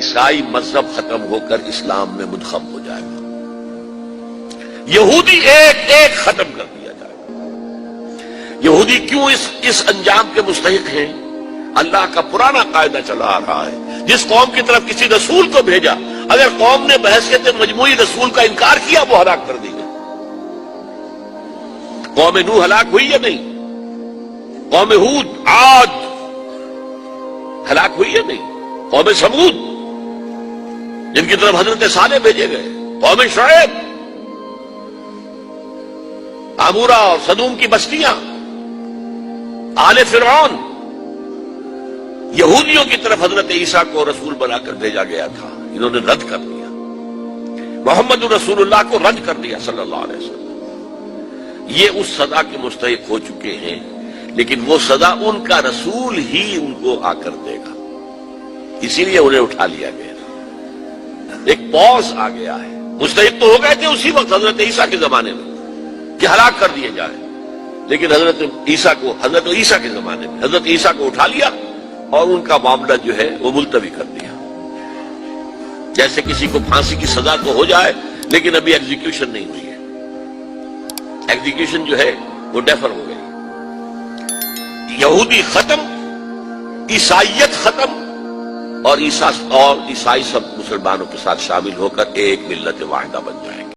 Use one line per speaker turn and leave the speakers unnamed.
عیسائی مذہب ختم ہو کر اسلام میں منضم ہو جائے گا، یہودی ایک ایک ختم کر دیا جائے گا۔ یہودی کیوں اس انجام کے مستحق ہیں؟ اللہ کا پرانا قاعدہ چلا آ رہا ہے، جس قوم کی طرف کسی رسول کو بھیجا، اگر قوم نے بحیثیت مجموعی رسول کا انکار کیا وہ ہلاک کر دی گئی۔ قوم نوح ہلاک ہوئی یا نہیں؟ قوم ہود، عاد ہلاک ہوئی یا نہیں؟ قوم سمود جن کی طرف حضرت صالح بھیجے گئے، قوم شعیب، عمورہ اور صدوم کی بستیاں، آل فرعون، یہودیوں کی طرف حضرت عیسیٰ کو رسول بنا کر بھیجا گیا تھا، انہوں نے رد کر دیا، محمد رسول اللہ کو رد کر دیا صلی اللہ علیہ وسلم۔ یہ اس سزا کے مستحق ہو چکے ہیں، لیکن وہ سزا ان کا رسول ہی ان کو آ کر دے گا، اسی لیے انہیں اٹھا لیا گیا۔ ایک پوز آ گیا ہے، مستحق تو ہو گئے تھے اسی وقت حضرت عیسیٰ کے زمانے میں کہ ہلاک کر دیے جائے، لیکن حضرت عیسیٰ کے زمانے میں حضرت عیسیٰ کو اٹھا لیا اور ان کا معاملہ جو ہے وہ ملتوی کر دیا۔ جیسے کسی کو پھانسی کی سزا تو ہو جائے لیکن ابھی ایگزیکیوشن نہیں ہوئی ہے، ایگزیکیوشن جو ہے وہ ڈیفر ہو گئی۔ یہودی ختم، عیسائیت ختم، اور عیسائی سب مسلمانوں کے ساتھ شامل ہو کر ایک ملت واحدہ بن جائیں گے۔